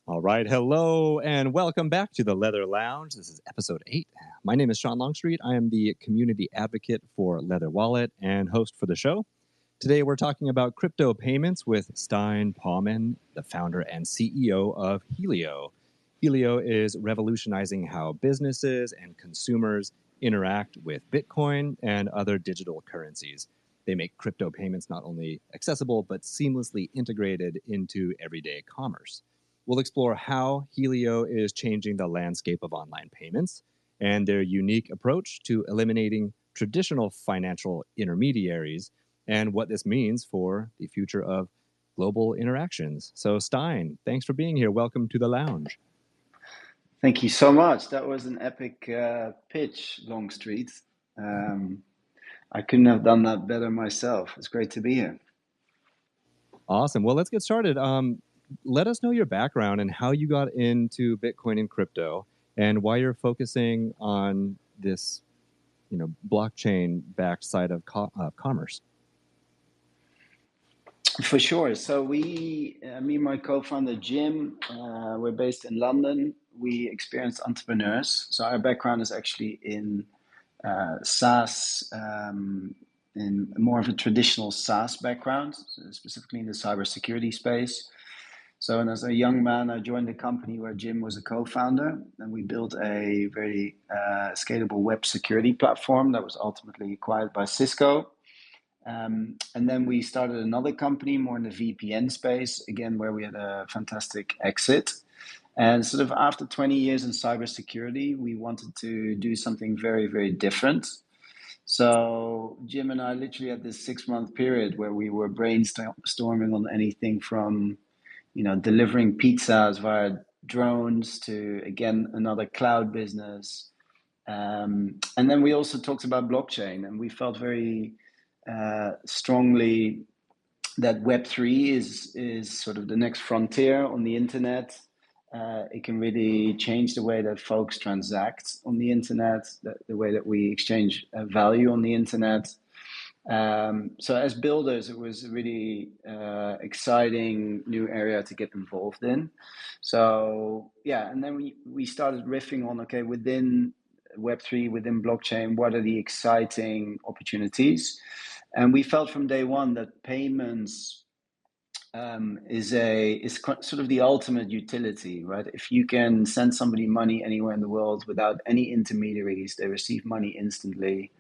All right. Hello and welcome back to the Leather Lounge. This is episode 8. My name is Sean Longstreet. I am the community advocate for Leather Wallet and host for the show. Today, we're talking about crypto payments with Stijn Paumen, the founder and CEO of Helio. Helio is revolutionizing how businesses and consumers interact with Bitcoin and other digital currencies. They make crypto payments not only accessible, but seamlessly integrated into everyday commerce. We'll explore how Helio is changing the landscape of online payments and their unique approach to eliminating traditional financial intermediaries and what this means for the future of global interactions. So, Stijn, thanks for being here. Welcome to the lounge. Thank you so much. That was an epic pitch, Longstreet. I couldn't have done that better myself. It's great to be here. Awesome. Well, let's get started. Let us know your background and how you got into Bitcoin and crypto and why you're focusing on this, blockchain-backed side of commerce. For sure. So me and my co-founder, Jim, we're based in London. We experienced entrepreneurs. So our background is actually in SaaS, in more of a traditional SaaS background, specifically in the cybersecurity space. So, and as a young man, I joined a company where Jim was a co-founder, and we built a very scalable web security platform that was ultimately acquired by Cisco. And then we started another company more in the VPN space, again, where we had a fantastic exit. And sort of after 20 years in cybersecurity, we wanted to do something very, very different. So Jim and I literally had this 6-month period where we were brainstorming on anything from delivering pizzas via drones to, again, another cloud business. And then we also talked about blockchain, and we felt very strongly that Web3 is sort of the next frontier on the internet. It can really change the way that folks transact on the internet, the way that we exchange value on the internet. So as builders, it was a really exciting new area to get involved in. So yeah, and then we started riffing on, okay, within Web3, within blockchain, what are the exciting opportunities? And we felt from day one that payments is sort of the ultimate utility, right? If you can send somebody money anywhere in the world without any intermediaries, they receive money instantly.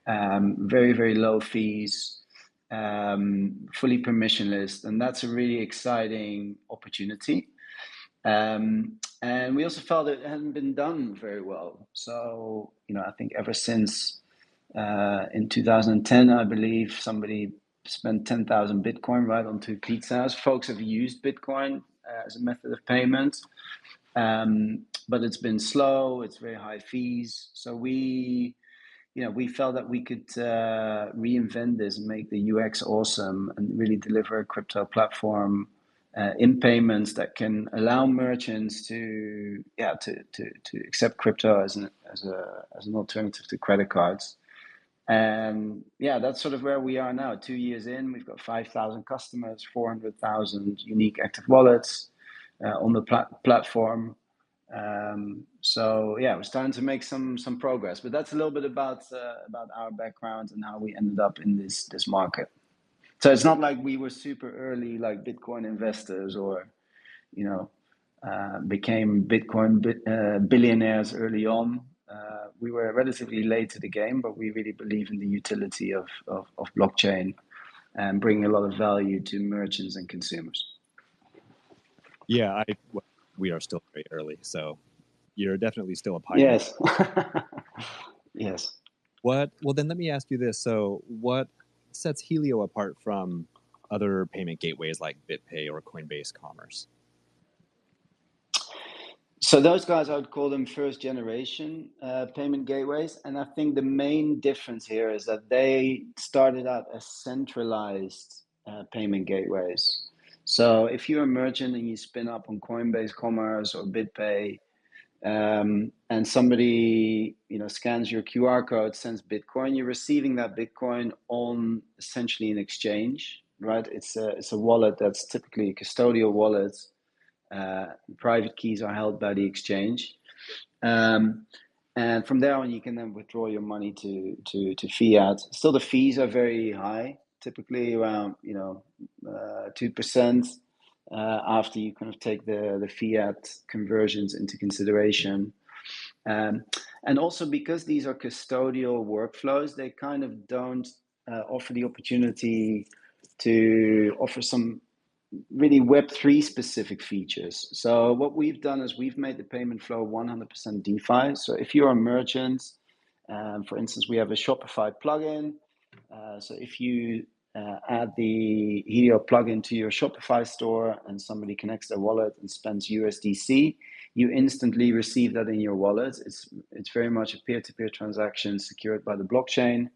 Very, very low fees, fully permissionless, and that's a really exciting opportunity. And we also felt it hadn't been done very well. So, I think ever since in 2010, I believe somebody spent 10,000 Bitcoin right on 2 pizzas. Folks have used Bitcoin as a method of payment, but it's been slow. It's very high fees. So we felt that we could reinvent this and make the UX awesome and really deliver a crypto platform in payments that can allow merchants to accept crypto as an alternative to credit cards. And yeah, that's sort of where we are now. 2 years in, we've got 5,000 customers, 400,000 unique active wallets on the platform. So yeah, we're starting to make some progress, but that's a little bit about our background and how we ended up in this market. So it's not like we were super early, like Bitcoin investors, or became Bitcoin billionaires early on. We were relatively late to the game, but we really believe in the utility of blockchain and bringing a lot of value to merchants and consumers. Yeah, we are still very early, so you're definitely still a pioneer. Yes. Yes. Well, then let me ask you this. So what sets Helio apart from other payment gateways like BitPay or Coinbase Commerce? So those guys, I would call them first generation payment gateways. And I think the main difference here is that they started out as centralized payment gateways. So if you're a merchant and you spin up on Coinbase Commerce or BitPay, and somebody scans your QR code, sends Bitcoin, you're receiving that Bitcoin on essentially an exchange, right? It's a wallet that's typically a custodial wallet. Private keys are held by the exchange. And from there on, you can then withdraw your money to fiat. Still, the fees are very high, typically around 2% after you kind of take the fiat conversions into consideration. And also because these are custodial workflows, they kind of don't offer the opportunity to offer some really Web3 specific features. So what we've done is we've made the payment flow 100% DeFi. So if you're a merchant, for instance, we have a Shopify plugin. So if you add the Helio plugin to your Shopify store and somebody connects their wallet and spends USDC, you instantly receive that in your wallet. It's very much a peer-to-peer transaction secured by the blockchain.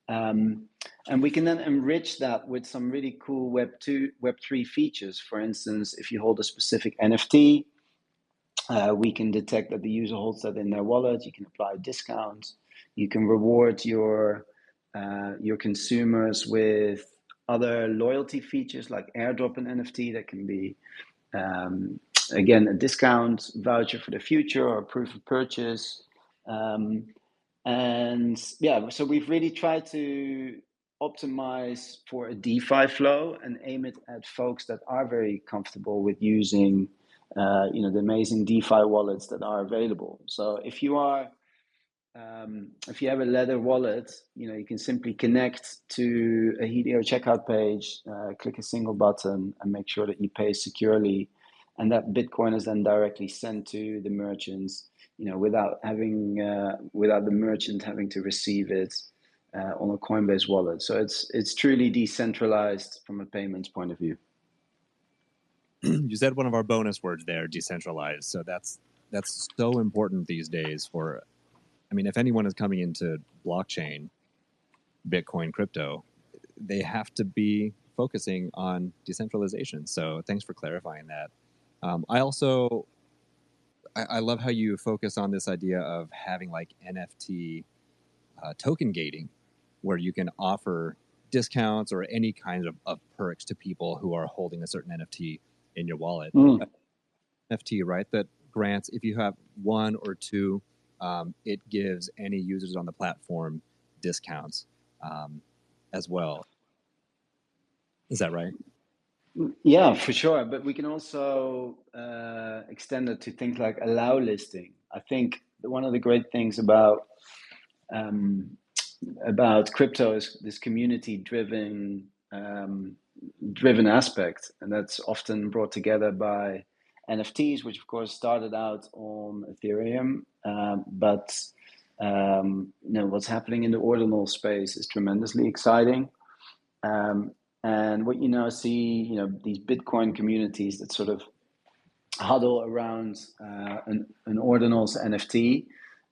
And we can then enrich that with some really cool Web3 features. For instance, if you hold a specific NFT, we can detect that the user holds that in their wallet. You can apply discounts. You can reward your consumers with other loyalty features like airdrop an NFT that can be, again, a discount voucher for the future or a proof of purchase. And yeah, so we've really tried to optimize for a DeFi flow and aim it at folks that are very comfortable with using, the amazing DeFi wallets that are available. So if you have a Ledger wallet, you can simply connect to a Helio checkout page, click a single button, and make sure that you pay securely, and that Bitcoin is then directly sent to the merchants, without the merchant having to receive it on a Coinbase wallet. So it's truly decentralized from a payments point of view. You said one of our bonus words there, decentralized. So that's so important these days for, if anyone is coming into blockchain, Bitcoin, crypto, they have to be focusing on decentralization. So thanks for clarifying that. I love how you focus on this idea of having like NFT token gating, where you can offer discounts or any kind of perks to people who are holding a certain NFT in your wallet. NFT, right? That grants, if you have one or two, it gives any users on the platform discounts as well. Is that right? Yeah, for sure. But we can also extend it to things like allow listing. I think one of the great things about crypto is this community driven aspect, and that's often brought together by NFTs, which of course started out on Ethereum, but what's happening in the ordinal space is tremendously exciting. And what you now see, these Bitcoin communities that sort of huddle around an ordinals NFT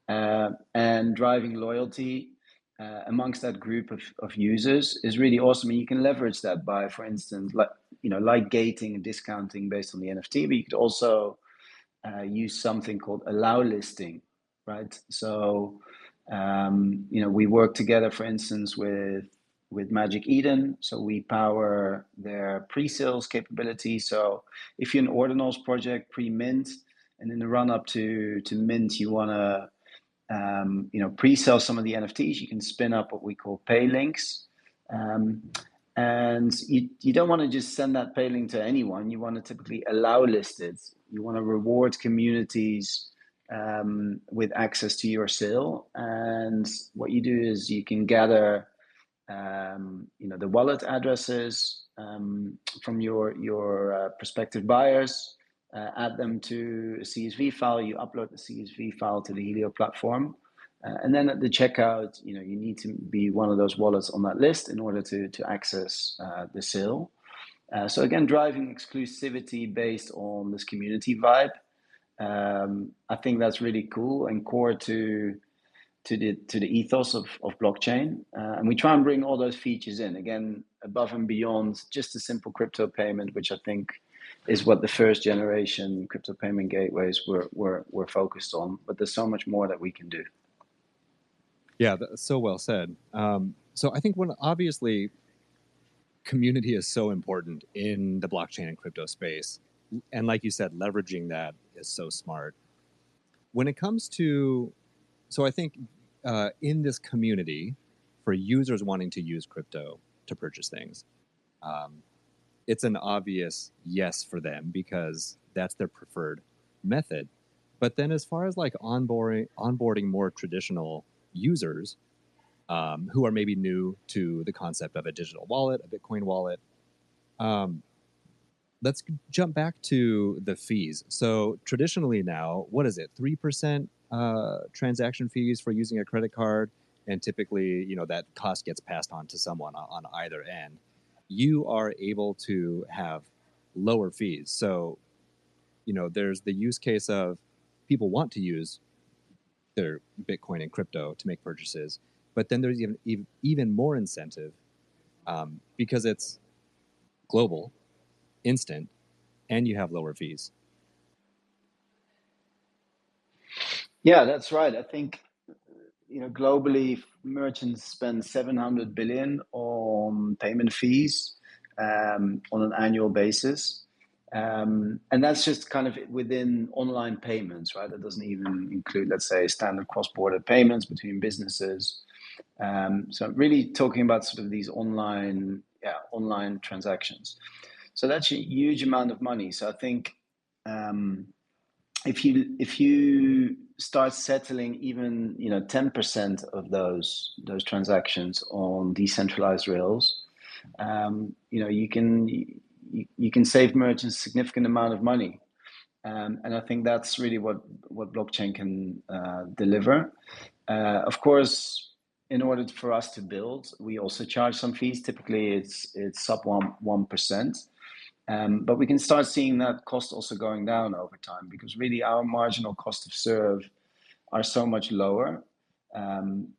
and driving loyalty amongst that group of users is really awesome. And you can leverage that by, for instance, like gating and discounting based on the NFT, but you could also use something called allow listing, right? So, we work together, for instance, with Magic Eden. So we power their pre-sales capability. So if you're an ordinals project pre-mint, and in the run-up to mint, you want to pre-sell some of the NFTs, you can spin up what we call pay links. And you don't want to just send that pay link to anyone. You want to typically allow list it. You want to reward communities with access to your sale. And what you do is you can gather the wallet addresses from your prospective buyers, add them to a CSV file. You upload the CSV file to the Helio platform. And then at the checkout, you need to be one of those wallets on that list in order to access the sale. So again, driving exclusivity based on this community vibe. I think that's really cool and core to the ethos of blockchain. And we try and bring all those features in, again, above and beyond just a simple crypto payment, which I think is what the first generation crypto payment gateways were focused on. But there's so much more that we can do. Yeah, that's so well said. So I think obviously community is so important in the blockchain and crypto space. and like you said, leveraging that is so smart. When it comes to, so I think in this community, for users wanting to use crypto to purchase things, it's an obvious yes for them because that's their preferred method. But then, as far as like onboarding more traditional users who are maybe new to the concept of a digital wallet, a Bitcoin wallet, let's jump back to the fees. So traditionally now, what is it? 3% transaction fees for using a credit card, and typically, that cost gets passed on to someone on either end. You are able to have lower fees. So, there's the use case of people want to use their Bitcoin and crypto to make purchases, but then there's even more incentive because it's global, instant, and you have lower fees. Yeah, that's right. I think globally merchants spend 700 billion on payment fees on an annual basis. And that's just kind of within online payments, right? That doesn't even include, let's say, standard cross-border payments between businesses. So really talking about sort of these online transactions. So that's a huge amount of money. So I think if you start settling even 10% of those transactions on decentralized rails, you can save merchants a significant amount of money, and I think that's really what blockchain can deliver. Of course, in order for us to build, we also charge some fees. Typically, it's sub 1%. But we can start seeing that cost also going down over time, because really our marginal cost of serve are so much lower.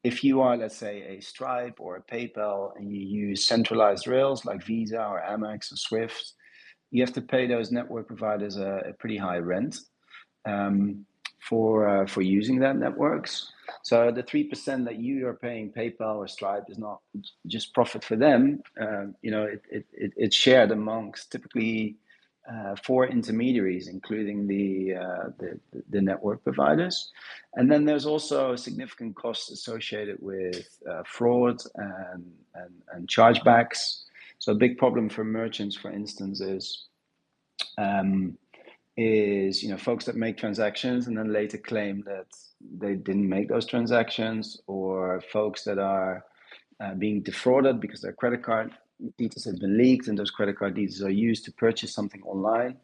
If you are, let's say, a Stripe or a PayPal and you use centralized rails like Visa or Amex or Swift, you have to pay those network providers a pretty high rent for using that networks. So the 3% that you are paying PayPal or Stripe is not just profit for them. It's shared amongst typically 4 intermediaries, including the network providers. And then there's also significant costs associated with fraud and chargebacks. So a big problem for merchants, for instance, is folks that make transactions and then later claim that they didn't make those transactions, or folks that are being defrauded because their credit card details have been leaked and those credit card details are used to purchase something online.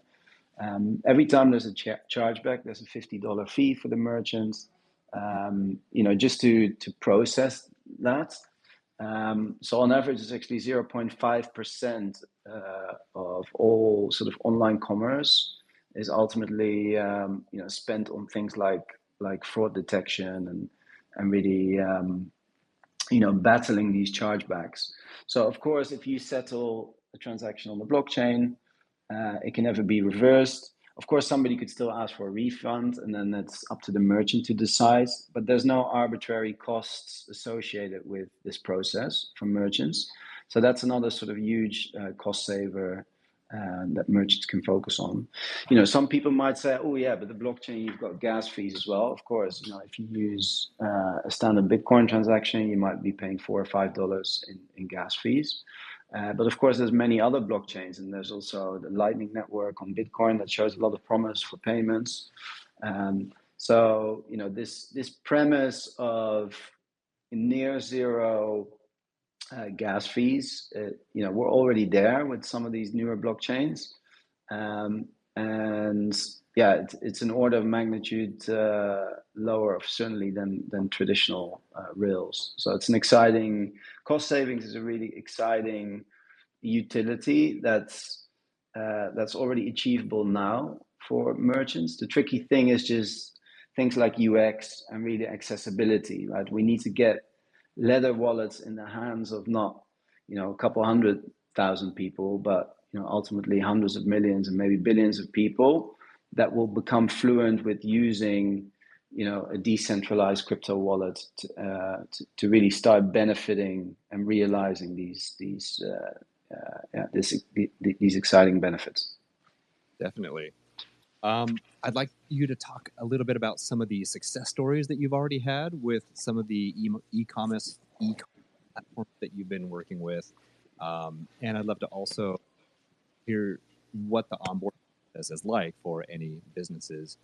Every time there's a chargeback, there's a $50 fee for the merchants, just to process that. So on average, it's actually 0.5% of all sort of online commerce is ultimately spent on things like fraud detection and really battling these chargebacks. So of course, if you settle a transaction on the blockchain, it can never be reversed. Of course, somebody could still ask for a refund, and then that's up to the merchant to decide. But there's no arbitrary costs associated with this process for merchants. So that's another sort of huge cost saver that merchants can focus on. Some people might say, oh yeah, but the blockchain, you've got gas fees as well. Of course, if you use a standard Bitcoin transaction, you might be paying $4 or $5 in gas fees. But of course, there's many other blockchains, and there's also the Lightning Network on Bitcoin that shows a lot of promise for payments. So this premise of near zero gas fees, we're already there with some of these newer blockchains, and yeah, it's an order of magnitude lower, certainly than traditional rails. So it's an exciting cost savings. Is a really exciting utility that's already achievable now for merchants. The tricky thing is just things like UX and really accessibility, right? We need to get leather wallets in the hands of not a couple 100,000 people, but ultimately hundreds of millions and maybe billions of people that will become fluent with using a decentralized crypto wallet to really start benefiting and realizing these exciting benefits. Definitely. I'd like you to talk a little bit about some of the success stories that you've already had with some of the e-commerce platforms that you've been working with. And I'd love to also hear what the onboarding process is like for any businesses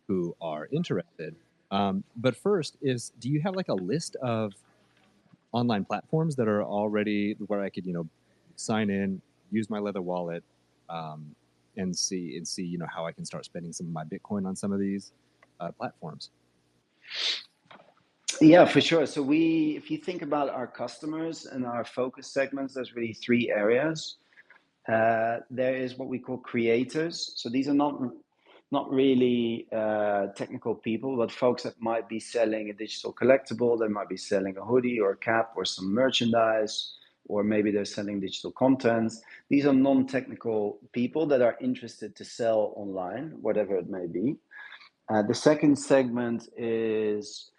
who are interested. But first do you have like a list of online platforms that are already where I could, sign in, use my Leather wallet, and see, how I can start spending some of my Bitcoin on some of these platforms? Yeah, for sure. So if you think about our customers and our focus segments, there's really three areas. There is what we call creators. So these are not really technical people, but folks that might be selling a digital collectible. They might be selling a hoodie or a cap or some merchandise, or maybe they're selling digital content. These are non-technical people that are interested to sell online, whatever it may be. The second segment is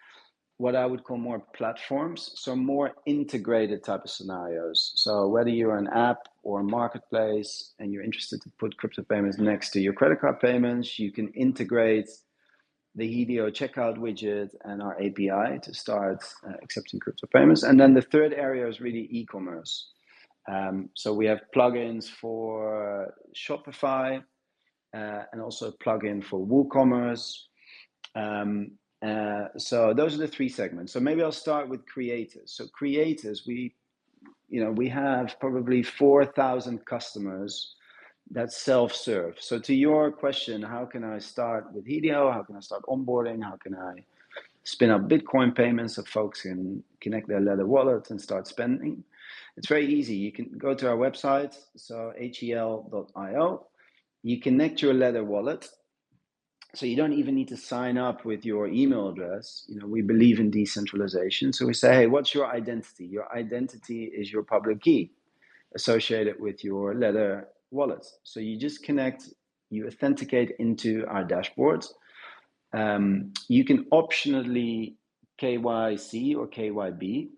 what I would call more platforms, so more integrated type of scenarios. So whether you're an app or a marketplace and you're interested to put crypto payments next to your credit card payments, you can integrate the Helio checkout widget and our API to start accepting crypto payments. And then the third area is really e-commerce. So we have plugins for Shopify and also a plugin for WooCommerce. So those are the three segments. So maybe I'll start with creators. So creators, we have probably 4,000 customers that self-serve. So to your question, how can I start with Helio? How can I start onboarding? How can I spin up Bitcoin payments so folks can connect their Leather wallet and start spending? It's very easy. You can go to our website, so hel.io. You connect your Leather wallet. So you don't even need to sign up with your email address. We believe in decentralization. So we say, hey, what's your identity? Your identity is your public key associated with your Leather wallet. So you just connect, you authenticate into our dashboard. You can optionally KYC or KYB.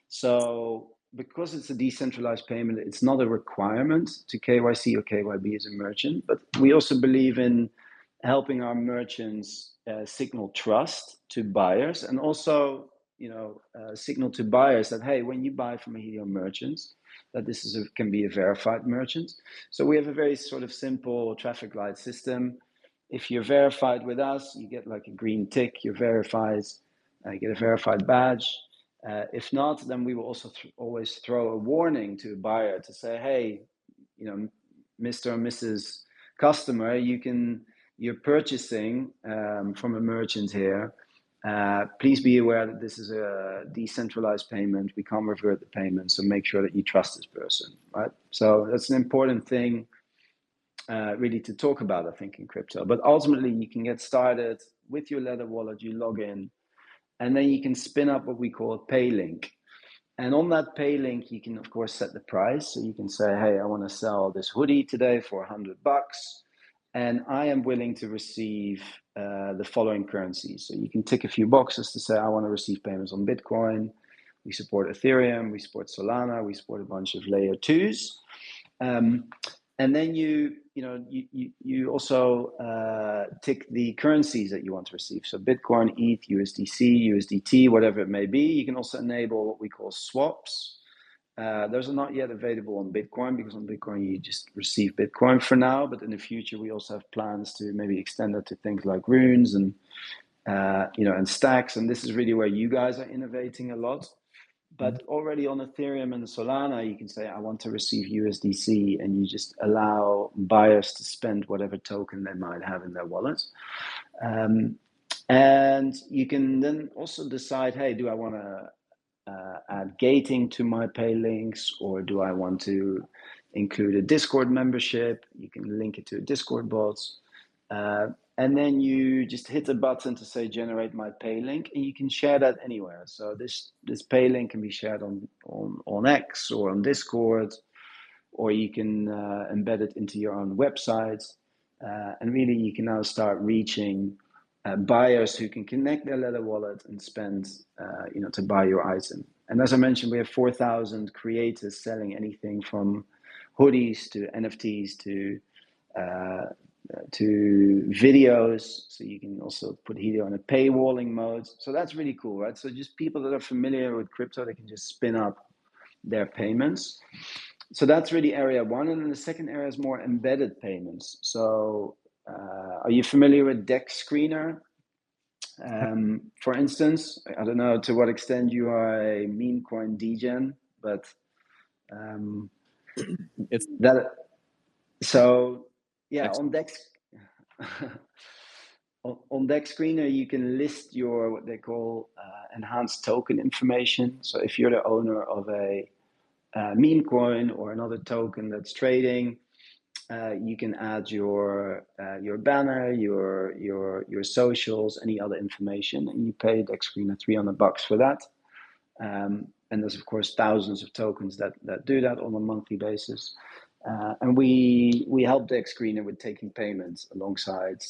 So because it's a decentralized payment, it's not a requirement to KYC or KYB as a merchant, but we also believe in helping our merchants signal trust to buyers, and also signal to buyers that, hey, when you buy from a Helio merchant, that this can be a verified merchant. So we have a very sort of simple traffic light system. If you're verified with us, you get like a green tick, you're verified, you get a verified badge. If not, then we will also always throw a warning to a buyer to say, hey, Mr. and Mrs. Customer, you're purchasing from a merchant here. Please be aware that this is a decentralized payment. We can't revert the payment, so make sure that you trust this person, right? So that's an important thing really to talk about, I think, in crypto. But ultimately, you can get started with your Leather wallet, you log in, and then you can spin up what we call a pay link. And on that pay link, you can, of course, set the price. So you can say, hey, I want to sell this hoodie today for $100. And I am willing to receive the following currencies. So you can tick a few boxes to say, I want to receive payments on Bitcoin. We support Ethereum, we support Solana, we support a bunch of layer twos. And then you also tick the currencies that you want to receive. So Bitcoin, ETH, USDC, USDT, whatever it may be. You can also enable what we call swaps. Those are not yet available on Bitcoin, because on Bitcoin you just receive Bitcoin for now. But in the future we also have plans to maybe extend that to things like runes and and stacks. And this is really where you guys are innovating a lot. But already on Ethereum and Solana, you can say, I want to receive USDC, and you just allow buyers to spend whatever token they might have in their wallet. And you can then also decide, hey, do I want to add gating to my pay links, or do I want to include a Discord membership? You can link it to a Discord bot. And then you just hit a button to say generate my pay link, and you can share that anywhere. So this pay link can be shared on X or on Discord, or you can embed it into your own website. And really you can now start reaching buyers who can connect their Leather wallet and spend to buy your item. And as I mentioned, we have 4,000 creators selling anything from hoodies to NFTs to to videos. So you can also put Helio in a paywalling mode. So that's really cool, right? So just people that are familiar with crypto, they can just spin up their payments. So that's really area one. And then the second area is more embedded payments. So are you familiar with DEX Screener? For instance, I don't know to what extent you are a meme coin degen, but It's that so yeah next. on Dex on Dex Screener you can list your what they call enhanced token information. So if you're the owner of a meme coin or another token that's trading, you can add your banner, your socials, any other information, and you pay Dex Screener $300 for that. And there's of course thousands of tokens that do that on a monthly basis. And we help Dex Screener with taking payments alongside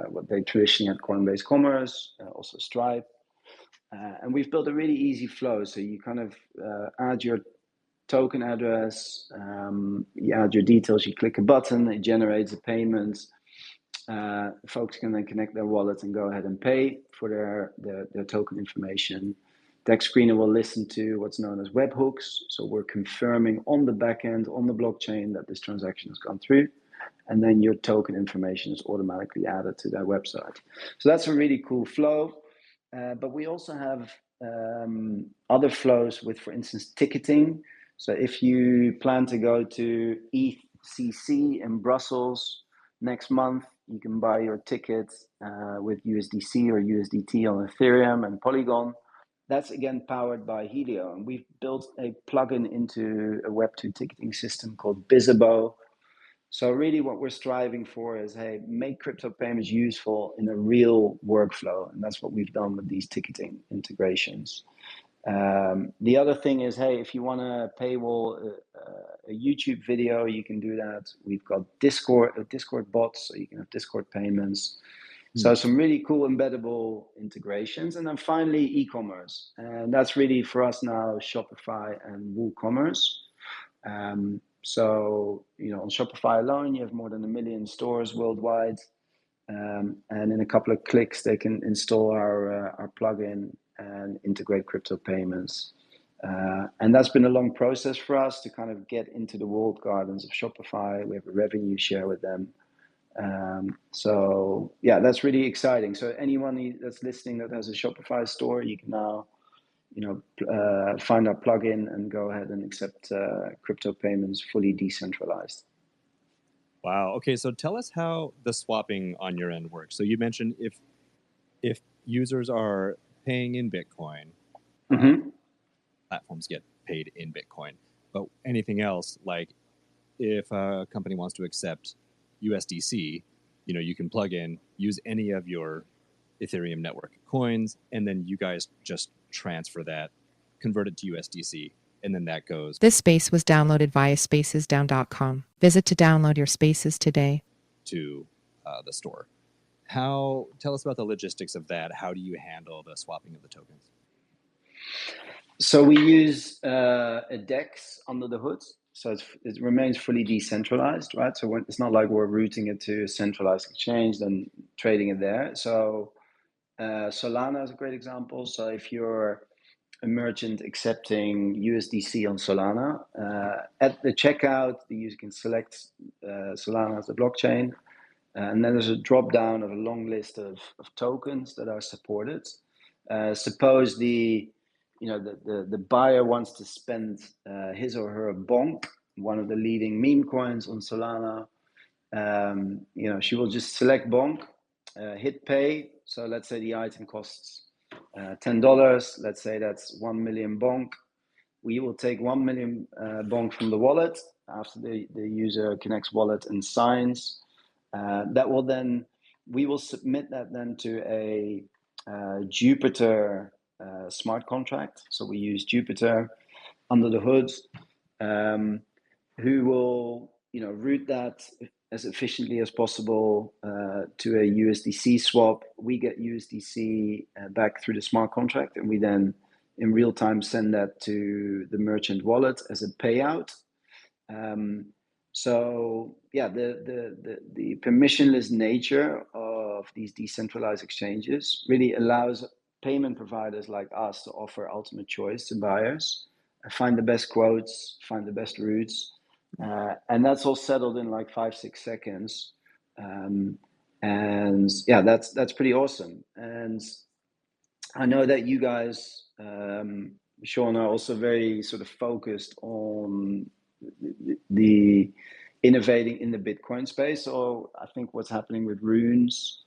what they traditionally had Coinbase Commerce, also Stripe. And we've built a really easy flow. So you kind of add your token address, you add your details, you click a button, it generates a payment. Folks can then connect their wallet and go ahead and pay for their token information. Dex Screener will listen to what's known as webhooks. So we're confirming on the back end, on the blockchain, that this transaction has gone through. And then your token information is automatically added to their website. So that's a really cool flow. But we also have other flows with, for instance, ticketing. So if you plan to go to ETHCC in Brussels next month, you can buy your ticket with USDC or USDT on Ethereum and Polygon. That's again powered by Helio. And we've built a plugin into a Web2 ticketing system called Bizzabo. So really what we're striving for is, hey, make crypto payments useful in a real workflow. And that's what we've done with these ticketing integrations. The other thing is, hey, if you want to paywall a YouTube video, you can do that. We've got Discord bots, so you can have Discord payments. So some really cool embeddable integrations. And then finally, e-commerce. And that's really for us now, Shopify and WooCommerce. So, on Shopify alone, you have more than 1 million stores worldwide. And in a couple of clicks, they can install our plugin and integrate crypto payments. And that's been a long process for us to kind of get into the walled gardens of Shopify. We have a revenue share with them. So yeah, that's really exciting. So anyone that's listening that has a Shopify store, you can now find our plugin and go ahead and accept crypto payments fully decentralized. Wow. Okay, so tell us how the swapping on your end works. So you mentioned if users are paying in Bitcoin, platforms get paid in Bitcoin. But anything else, like if a company wants to accept USDC, you can plug in, use any of your Ethereum network coins, and then you guys just transfer that, convert it to USDC, and then that goes. This space was downloaded via spacesdown.com. Visit to download your spaces today. To the store. Tell us about the logistics of that. How do you handle the swapping of the tokens? So we use a DEX under the hood. So it remains fully decentralized, right? So it's not like we're routing it to a centralized exchange, then trading it there. So Solana is a great example. So if you're a merchant accepting USDC on Solana, at the checkout, the user can select Solana as the blockchain. And then there's a drop down of a long list of tokens that are supported. Suppose the buyer wants to spend his or her bonk, one of the leading meme coins on Solana. She will just select bonk, hit pay. So let's say the item costs $10. Let's say that's 1 million bonk. We will take 1 million bonk from the wallet after the user connects wallet and signs. We will submit that then to a Jupiter smart contract. So we use Jupiter under the hood, who will route that as efficiently as possible to a USDC swap. We get USDC back through the smart contract, and we then in real time send that to the merchant wallet as a payout. So yeah, the permissionless nature of these decentralized exchanges really allows payment providers like us to offer ultimate choice to buyers, find the best quotes, find the best routes, and that's all settled in like 5-6 seconds. And yeah, that's pretty awesome. And I know that you guys, Sean, are also very sort of focused on the innovating in the Bitcoin space. So I think what's happening with runes,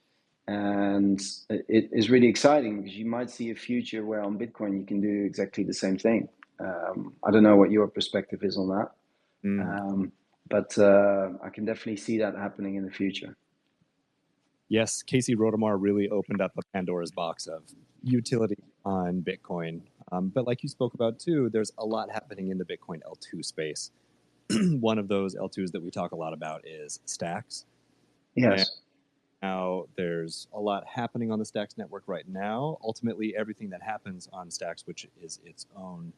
and it is really exciting because you might see a future where on Bitcoin you can do exactly the same thing. I don't know what your perspective is on that, but I can definitely see that happening in the future. Yes, Casey Rodomar really opened up a Pandora's box of utility on Bitcoin. But like you spoke about too, there's a lot happening in the Bitcoin L2 space. One of those L2s that we talk a lot about is Stacks. Yes. And now there's a lot happening on the Stacks network right now. Ultimately, everything that happens on Stacks, which is its own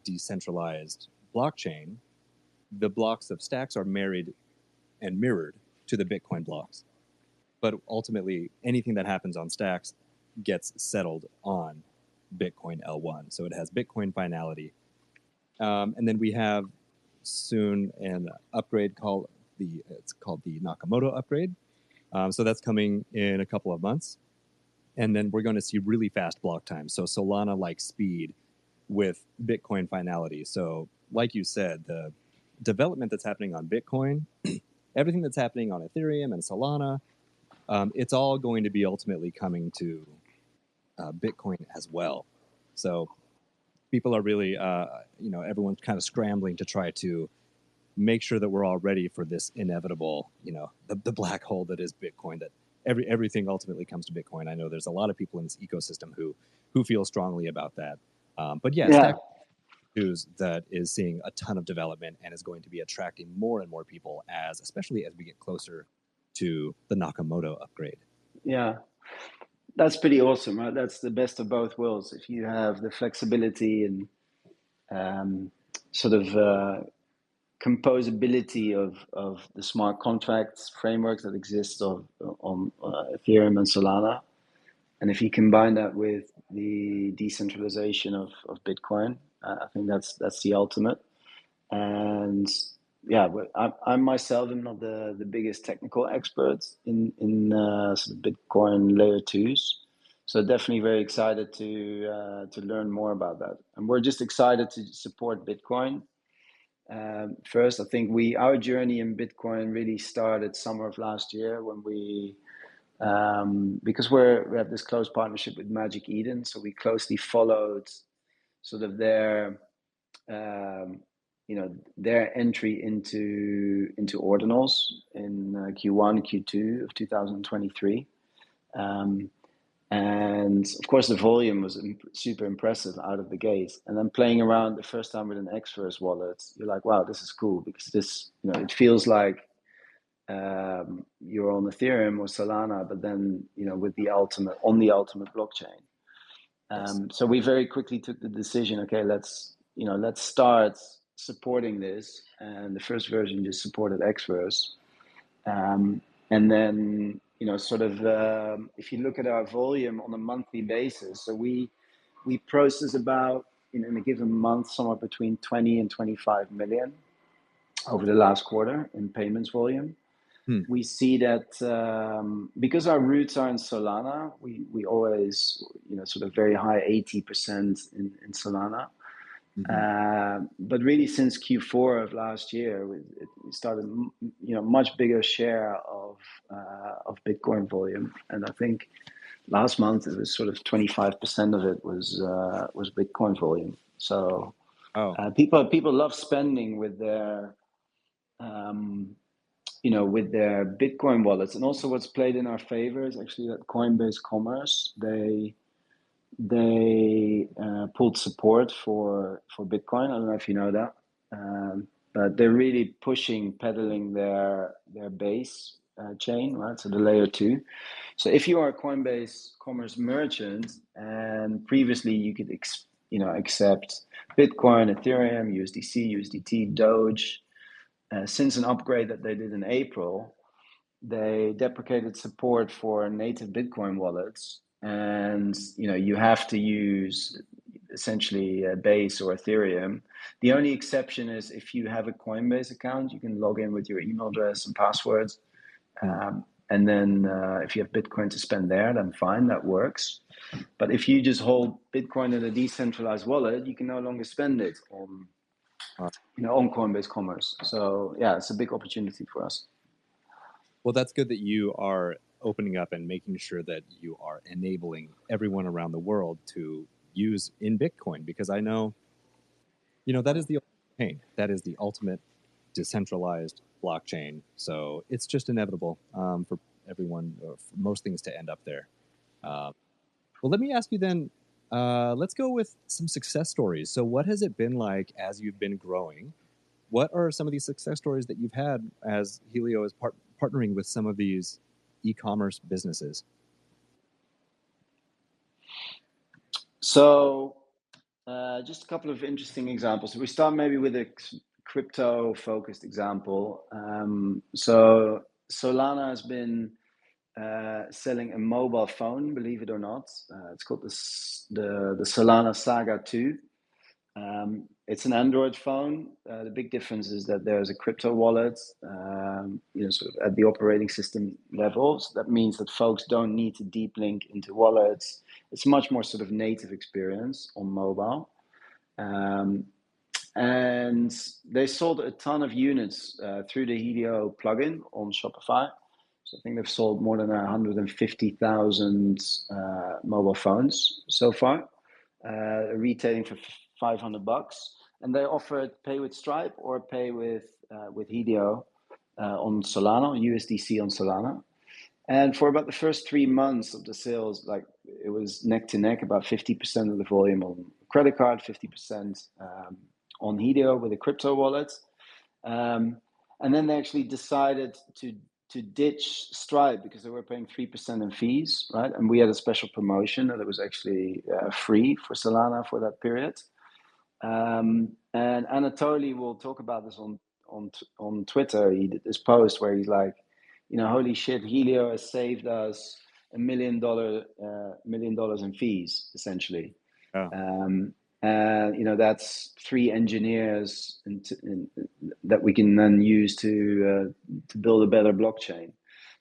decentralized blockchain, the blocks of Stacks are married and mirrored to the Bitcoin blocks. But ultimately, anything that happens on Stacks gets settled on Bitcoin L1. So it has Bitcoin finality. And then we have soon an upgrade called the Nakamoto upgrade. So that's coming in a couple of months. And then we're going to see really fast block time. So Solana-like speed with Bitcoin finality. So like you said, the development that's happening on Bitcoin, everything that's happening on Ethereum and Solana, it's all going to be ultimately coming to Bitcoin as well. So people are really, everyone's kind of scrambling to try to make sure that we're all ready for this inevitable, the black hole that is Bitcoin, that everything ultimately comes to Bitcoin. I know there's a lot of people in this ecosystem who feel strongly about that. But yeah. Stack News that is seeing a ton of development and is going to be attracting more and more people especially as we get closer to the Nakamoto upgrade. Yeah, that's pretty awesome, right? That's the best of both worlds. If you have the flexibility and sort of composability of the smart contracts frameworks that exist on Ethereum and Solana, and if you combine that with the decentralization of Bitcoin, I think that's the ultimate. And yeah, I myself am not the biggest technical expert in sort of Bitcoin layer twos, so definitely very excited to learn more about that. And we're just excited to support Bitcoin. First, I think our journey in Bitcoin really started summer of last year when we because we have this close partnership with Magic Eden, so we closely followed sort of their their entry into ordinals in Q1, Q2 of 2023. And of course, the volume was super impressive out of the gate. And then playing around the first time with an Xverse wallet, you're like, wow, this is cool, because this, it feels like you're on Ethereum or Solana, but then, with the ultimate blockchain. So we very quickly took the decision, okay, let's start supporting this. And the first version just supported Xverse. And then, if you look at our volume on a monthly basis, so we process about, in a given month, somewhere between 20 and 25 million over the last quarter in payments volume. We see that because our roots are in Solana, we always, sort of very high 80% in Solana. But really, since Q4 of last year, we started, much bigger share of Bitcoin volume, and I think last month it was sort of 25% of it was Bitcoin volume. So people love spending with their with their Bitcoin wallets. And also what's played in our favor is actually that Coinbase Commerce, they pulled support for Bitcoin. I don't know if you know that, but they're really pedaling their base chain, right? So the layer 2. So if you are a Coinbase Commerce merchant, and previously you could accept Bitcoin, Ethereum, USDC, USDT, Doge, since an upgrade that they did in April, they deprecated support for native Bitcoin wallets, and you have to use essentially Base or Ethereum. The only exception is if you have a Coinbase account, you can log in with your email address and passwords. And then if you have Bitcoin to spend there, then fine, that works. But if you just hold Bitcoin in a decentralized wallet, you can no longer spend it on Coinbase Commerce. So yeah, it's a big opportunity for us. Well, that's good that you are opening up and making sure that you are enabling everyone around the world to use in Bitcoin, because I know, that is the pain. That is the ultimate decentralized blockchain. So it's just inevitable for everyone, or for most things to end up there. Well, let me ask you then, let's go with some success stories. So what has it been like as you've been growing? What are some of these success stories that you've had as Helio is partnering with some of these e-commerce businesses? So just a couple of interesting examples. We start maybe with a crypto-focused example. So Solana has been selling a mobile phone, believe it or not. It's called the Solana Saga 2. It's an Android phone. The big difference is that there's a crypto wallet, sort of at the operating system levels. That means that folks don't need to deep link into wallets. It's much more sort of native experience on mobile. And they sold a ton of units through the Helio plugin on Shopify. So I think they've sold more than 150,000 mobile phones so far, retailing for $500. And they offered pay with Stripe or pay with Helio on Solana, USDC on Solana. And for about the first 3 months of the sales, like it was neck to neck, about 50% of the volume on credit card, 50% on Helio with a crypto wallet. And then they actually decided to ditch Stripe because they were paying 3% in fees, right? And we had a special promotion that it was actually free for Solana for that period. And Anatoly will talk about this on Twitter. He did this post where he's like, holy shit, Helio has saved us $1 million in fees, essentially. Oh. And that's 3 engineers that we can then use to build a better blockchain.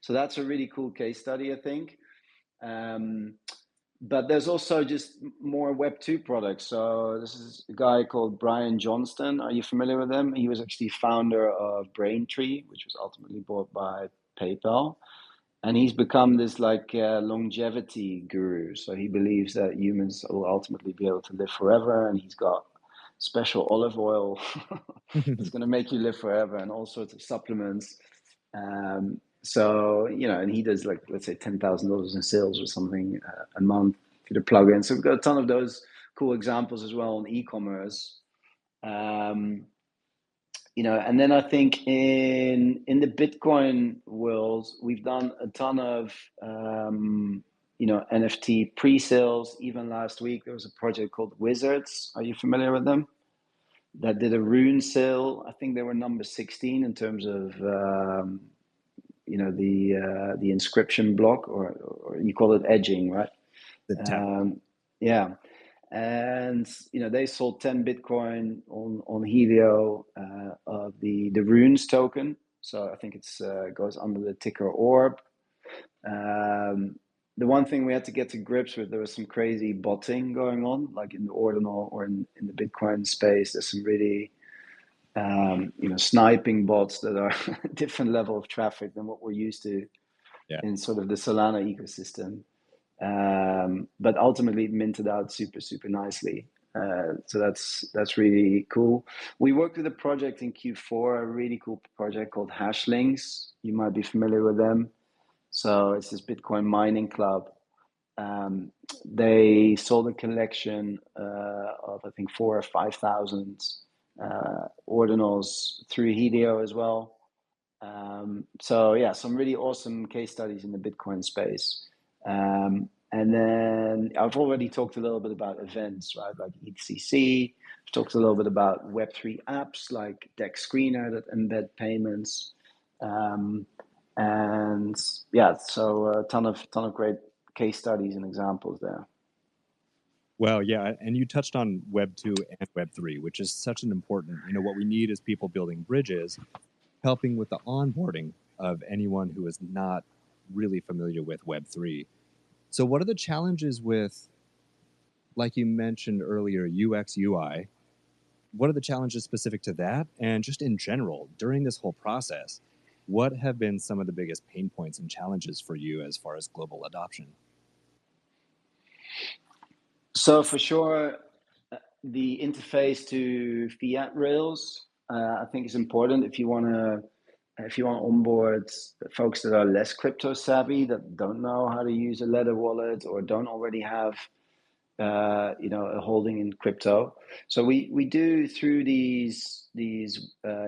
So that's a really cool case study, I think. But there's also just more Web2 products. So this is a guy called Brian Johnston. Are you familiar with him? He was actually founder of Braintree, which was ultimately bought by PayPal. And he's become this longevity guru. So he believes that humans will ultimately be able to live forever. And he's got special olive oil that's going to make you live forever, and all sorts of supplements. So, and he does let's say $10,000 in sales or something a month to the plugin. So we've got a ton of those cool examples as well on e-commerce. And then I think in the Bitcoin world, we've done a ton of, NFT pre-sales. Even last week, there was a project called Wizards. Are you familiar with them? That did a rune sale. I think they were number 16 in terms of, the inscription block, or you call it edging, right? Yeah. And they sold 10 Bitcoin on Helio of the runes token. So I think it's goes under the ticker orb. The one thing we had to get to grips with, there was some crazy botting going on, like in the ordinal or in the Bitcoin space. There's some really sniping bots that are a different level of traffic than what we're used to in sort of the Solana ecosystem. But ultimately it minted out super, super nicely. So that's really cool. We worked with a project in Q4, a really cool project called Hashlinks. You might be familiar with them. So it's this Bitcoin mining club. They sold a collection of, I think, 4,000 or 5,000 ordinals through Helio as well. So yeah, some really awesome case studies in the Bitcoin space. And then I've already talked a little bit about events, right? Like ETCC. I've talked a little bit about Web3 apps like Dex Screener that embed payments. And yeah, so a ton of great case studies and examples there. Well, yeah, and you touched on Web 2 and Web 3, which is such an important, what we need is people building bridges, helping with the onboarding of anyone who is not really familiar with Web 3. So what are the challenges with, like you mentioned earlier, UX, UI? What are the challenges specific to that? And just in general, during this whole process, what have been some of the biggest pain points and challenges for you as far as global adoption? So for sure, the interface to fiat rails, I think is important if you want to onboard folks that are less crypto savvy, that don't know how to use a Ledger wallet or don't already have a holding in crypto. So we do through these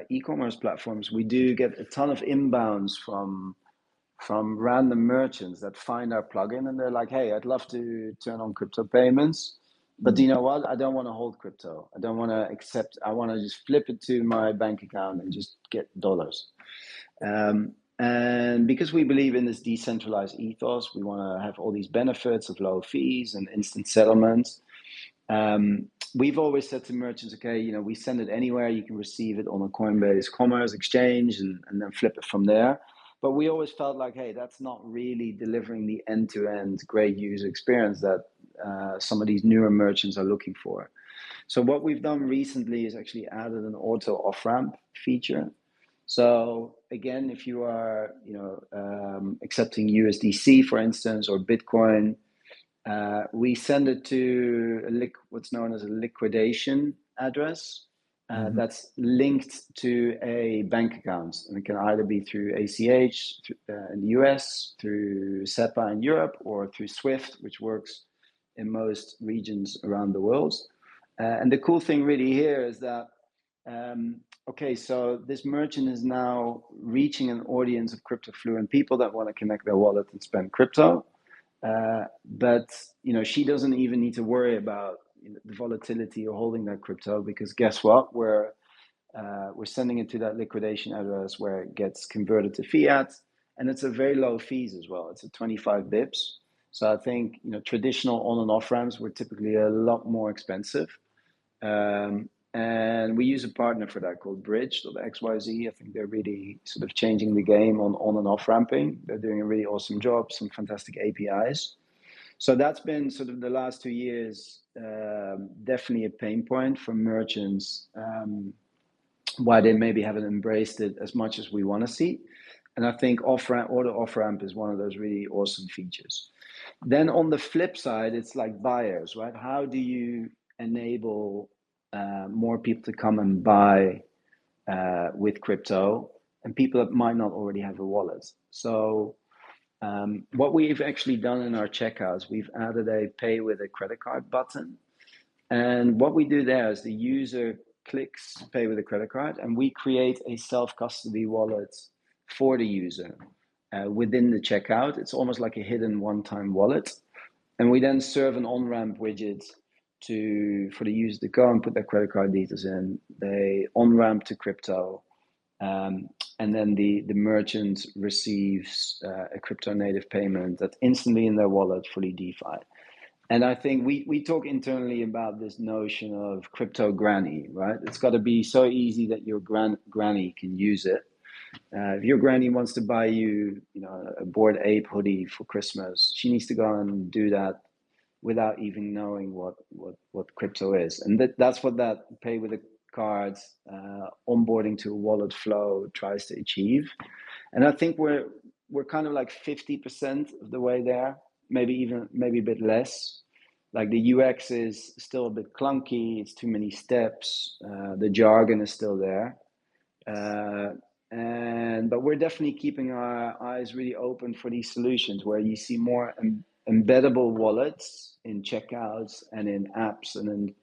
e-commerce platforms, we do get a ton of inbounds from random merchants that find our plugin and they're like, hey, I'd love to turn on crypto payments, but you know what? I don't want to hold crypto. I don't want to accept. I want to just flip it to my bank account and just get dollars. And because we believe in this decentralized ethos, we want to have all these benefits of low fees and instant settlements. We've always said to merchants, okay, we send it anywhere. You can receive it on a Coinbase Commerce exchange and then flip it from there. But we always felt like, hey, that's not really delivering the end-to-end great user experience that some of these newer merchants are looking for. So what we've done recently is actually added an auto off-ramp feature. So again, if you are, accepting USDC, for instance, or Bitcoin, we send it to what's known as a liquidation address that's linked to a bank account, and it can either be through ACH in the US, through SEPA in Europe, or through SWIFT, which works in most regions around the world. And the cool thing really here is that okay, so this merchant is now reaching an audience of crypto fluent people that want to connect their wallet and spend crypto. But she doesn't even need to worry about the volatility or holding that crypto, because guess what? We're sending it to that liquidation address where it gets converted to fiat, and it's a very low fees as well. It's at 25 bips. So I think traditional on and off ramps were typically a lot more expensive. And we use a partner for that called Bridge.xyz. I think they're really sort of changing the game on and off ramping. They're doing a really awesome job, some fantastic APIs. So that's been sort of the last 2 years, definitely a pain point for merchants, why they maybe haven't embraced it as much as we want to see. And I think auto off-ramp is one of those really awesome features. Then on the flip side, it's like buyers, right? How do you enable more people to come and buy with crypto, and people that might not already have a wallet? So what we've actually done in our checkouts, we've added a pay with a credit card button. And what we do there is the user clicks pay with a credit card, and we create a self-custody wallet for the user within the checkout. It's almost like a hidden one-time wallet. And we then serve an on-ramp widget for the user to go and put their credit card details in. They on-ramp to crypto, and then the merchant receives a crypto native payment that's instantly in their wallet, fully DeFi. And I think we talk internally about this notion of crypto granny, right? It's got to be so easy that your granny can use it. If your granny wants to buy you, a Bored Ape hoodie for Christmas, she needs to go and do that without even knowing what crypto is. And that's what that pay with a card, onboarding to a wallet flow tries to achieve. And I think we're kind of like 50% of the way there, maybe a bit less. Like the UX is still a bit clunky. It's too many steps. The jargon is still there. But we're definitely keeping our eyes really open for these solutions where you see more embeddable wallets in checkouts and in apps and in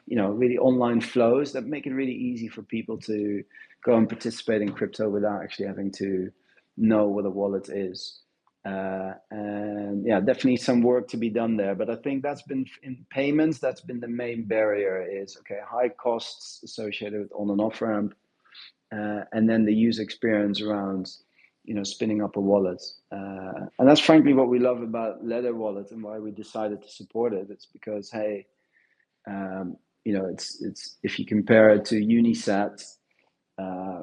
really online flows that make it really easy for people to go and participate in crypto without actually having to know what a wallet is. And and yeah, definitely some work to be done there. But I think that's been in payments. That's been the main barrier. Is okay, high costs associated with on and off ramp, and then the user experience around, spinning up a wallet. And that's frankly what we love about Ledger Wallet and why we decided to support it. It's because hey, it's if you compare it to Unisat.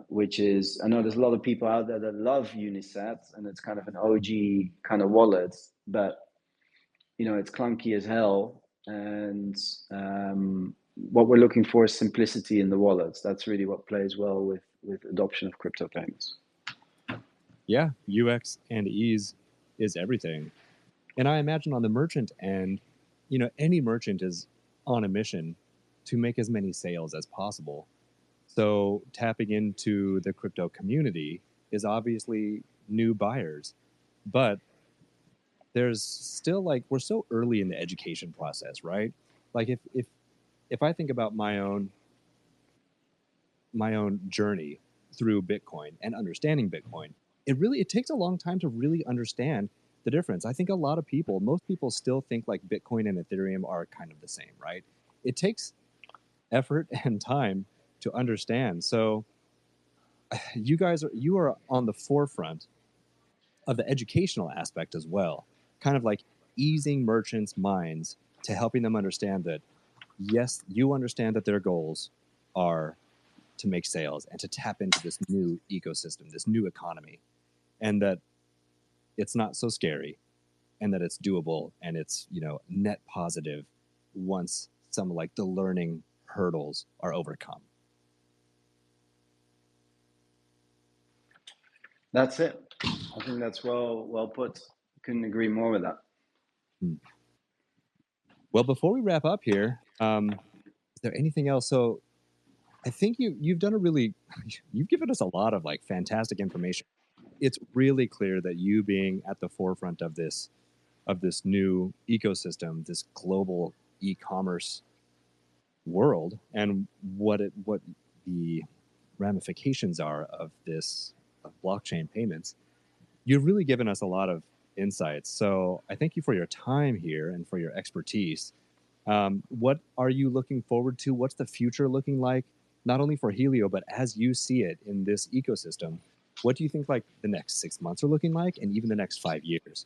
Which is, I know there's a lot of people out there that love Unisat, and it's kind of an OG kind of wallet, but it's clunky as hell. And what we're looking for is simplicity in the wallets. That's really what plays well with adoption of crypto payments. Yeah, UX and ease is everything. And I imagine on the merchant end, any merchant is on a mission to make as many sales as possible. So tapping into the crypto community is obviously new buyers, but there's still we're so early in the education process, right? Like if I think about my own journey through Bitcoin and understanding Bitcoin, it takes a long time to really understand the difference. I think most people still think like Bitcoin and Ethereum are kind of the same, right? It takes effort and time to understand. So you are on the forefront of the educational aspect as well, kind of like easing merchants' minds to helping them understand that, yes, you understand that their goals are to make sales and to tap into this new ecosystem, this new economy, and that it's not so scary and that it's doable and it's, net positive once some like the learning hurdles are overcome. That's it. I think that's well put. Couldn't agree more with that. Well, before we wrap up here, is there anything else? So I think you've given us a lot of like fantastic information. It's really clear that you being at the forefront of this new ecosystem, this global e-commerce world, and what the ramifications are of blockchain payments, you've really given us a lot of insights. So I thank you for your time here and for your expertise. What are you looking forward to? What's the future looking like, not only for Helio, but as you see it in this ecosystem? What do you think like the next 6 months are looking like, and even the next 5 years?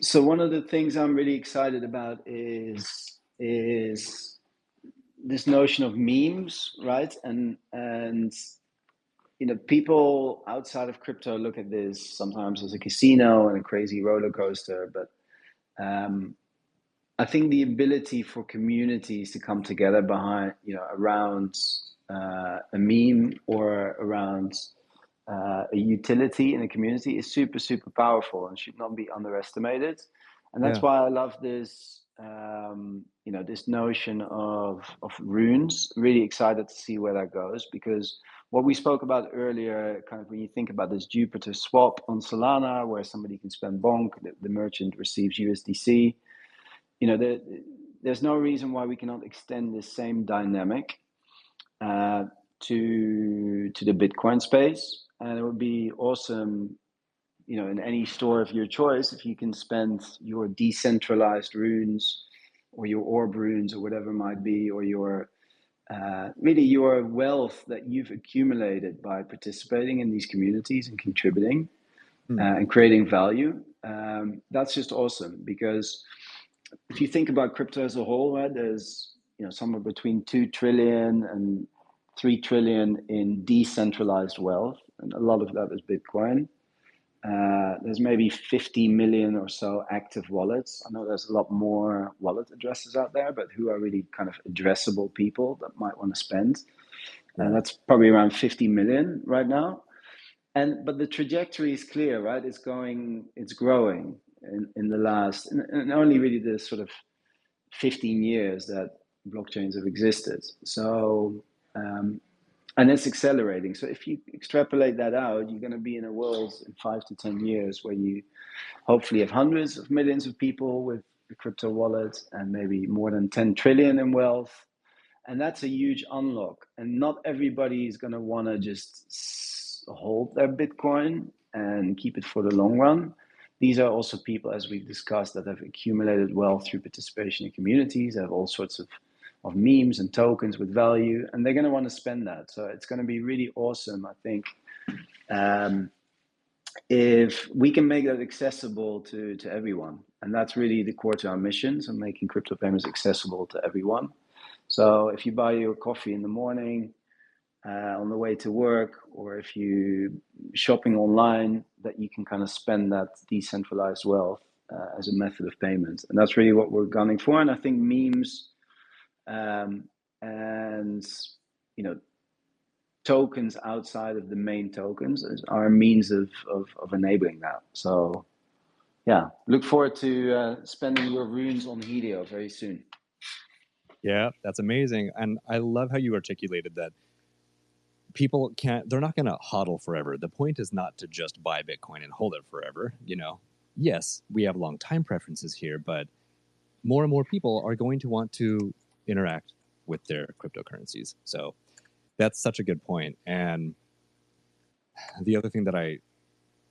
So one of the things I'm really excited about is this notion of memes, right? And people outside of crypto look at this sometimes as a casino and a crazy roller coaster, but I think the ability for communities to come together behind, around a meme or around a utility in a community is super, super powerful and should not be underestimated. And that's why I love this, this notion of runes. Really excited to see where that goes, because what we spoke about earlier, kind of when you think about this Jupiter swap on Solana, where somebody can spend bonk, the merchant receives USDC. There's no reason why we cannot extend this same dynamic to the Bitcoin space. And it would be awesome, in any store of your choice, if you can spend your decentralized runes or your orb runes or whatever it might be, or your really your wealth that you've accumulated by participating in these communities and contributing and creating value. That's just awesome, because if you think about crypto as a whole, right, there's somewhere between 2 trillion and 3 trillion in decentralized wealth, and a lot of that is Bitcoin. There's maybe 50 million or so active wallets. I know there's a lot more wallet addresses out there, but who are really kind of addressable people that might want to spend? And that's probably around 50 million right now. But the trajectory is clear, right? It's growing in the last, and only really the sort of 15 years that blockchains have existed. So, and it's accelerating. So if you extrapolate that out, you're going to be in a world in 5 to 10 years where you hopefully have hundreds of millions of people with a crypto wallet and maybe more than 10 trillion in wealth. And that's a huge unlock. And not everybody is going to want to just hold their Bitcoin. and keep it for the long run. These are also people, as we've discussed, that have accumulated wealth through participation in communities, have all sorts of memes and tokens with value, and they're going to want to spend that. So it's going to be really awesome, I think, if we can make that accessible to everyone. And that's really the core to our mission, so making crypto payments accessible to everyone. So if you buy your coffee in the morning, on the way to work, or if you shopping online, that you can kind of spend that decentralized wealth as a method of payment. And that's really what we're gunning for. And I think memes and tokens outside of the main tokens are a means of enabling that. So yeah, look forward to spending your runes on Helio very soon. Yeah, that's amazing. And I love how you articulated that people they're not going to hodl forever. The point is not to just buy Bitcoin and hold it forever. Yes, we have long time preferences here, but more and more people are going to want to interact with their cryptocurrencies. So that's such a good point. And the other thing that I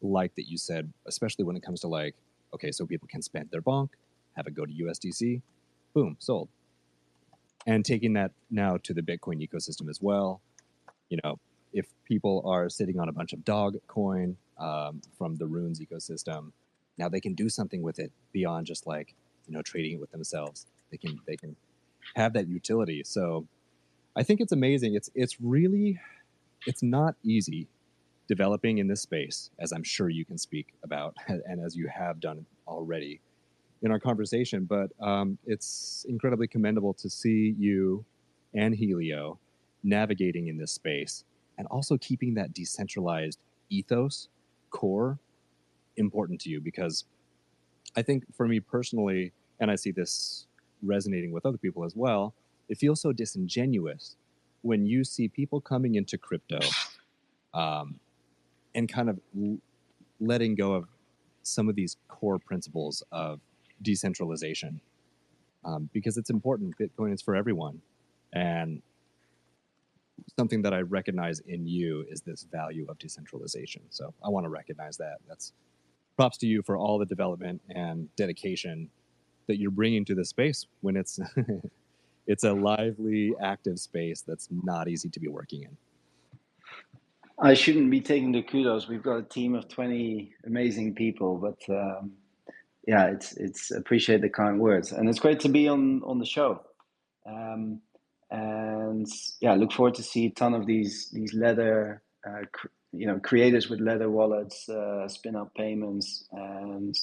like that you said, especially when it comes to okay, so people can spend their bonk, have it go to USDC, boom, sold. And taking that now to the Bitcoin ecosystem as well. If people are sitting on a bunch of dog coin from the Runes ecosystem, now they can do something with it beyond just trading it with themselves. They can have that utility. So I think it's amazing. It's not easy developing in this space, as I'm sure you can speak about, and as you have done already in our conversation. But it's incredibly commendable to see you and Helio navigating in this space and also keeping that decentralized ethos core important to you. Because I think for me personally, and I see this resonating with other people as well, it feels so disingenuous when you see people coming into crypto and kind of letting go of some of these core principles of decentralization, because it's important. Bitcoin is for everyone. And something that I recognize in you is this value of decentralization. So I want to recognize that. That's props to you for all the development and dedication that you're bringing to this space when it's it's a lively, active space that's not easy to be working in. I shouldn't be taking the kudos. We've got a team of 20 amazing people, but yeah, it's appreciate the kind words, and it's great to be on the show. And yeah, look forward to see a ton of these leather, creators with leather wallets, spin up payments, and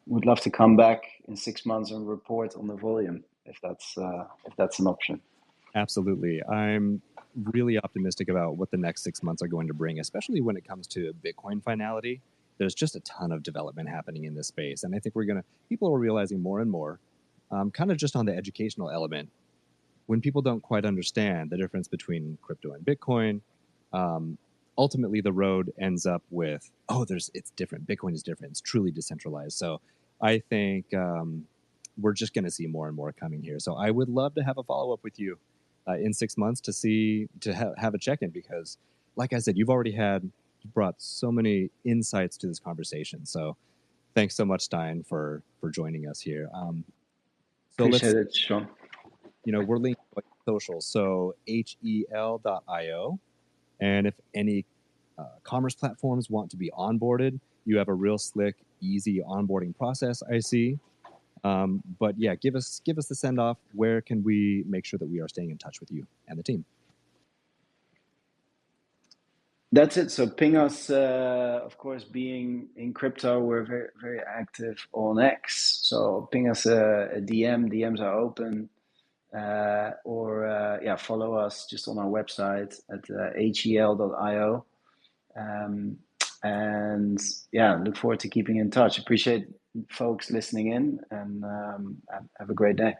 would love to come back in 6 months and report on the volume if that's an option. Absolutely. I'm really optimistic about what the next 6 months are going to bring, especially when it comes to Bitcoin finality. There's just a ton of development happening in this space. And I think people are realizing more and more, kind of just on the educational element, when people don't quite understand the difference between crypto and Bitcoin, ultimately the road ends up with, it's different. Bitcoin is different. It's truly decentralized. So I think we're just going to see more and more coming here. So I would love to have a follow-up with you in 6 months to have a check-in, because like I said, you brought so many insights to this conversation. So thanks so much, Stijn, for joining us here. Appreciate it, Sean. We're linked to social, so hel.io. And if any commerce platforms want to be onboarded, you have a real slick, easy onboarding process, I see. But yeah, give us the send off. Where can we make sure that we are staying in touch with you and the team? That's it. So ping us. Of course, being in crypto, we're very, very active on X. So ping us a DM. DMs are open. Or follow us just on our website at hel.io. And yeah, look forward to keeping in touch. Appreciate folks listening in, and have a great day.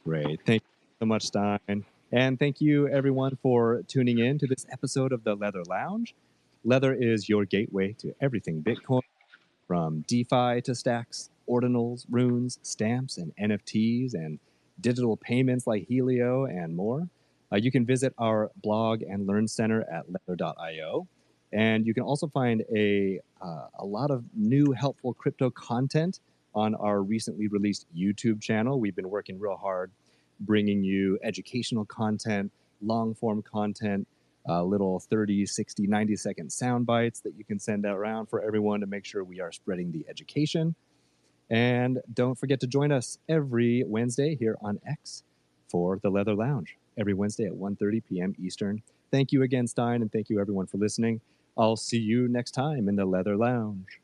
Great. Thank you so much, Stijn. And thank you, everyone, for tuning in to this episode of the Leather Lounge. Leather is your gateway to everything Bitcoin, from DeFi to stacks, ordinals, runes, stamps, and NFTs, and digital payments like Helio and more. You can visit our blog and learn center at leather.io. And you can also find a lot of new helpful crypto content on our recently released YouTube channel. We've been working real hard bringing you educational content, long form content, little 30, 60, 90-second sound bites that you can send around for everyone to make sure we are spreading the education. And don't forget to join us every Wednesday here on X for the Leather Lounge, every Wednesday at 1:30 p.m. Eastern. Thank you again, Stijn, and thank you everyone for listening. I'll see you next time in the Leather Lounge.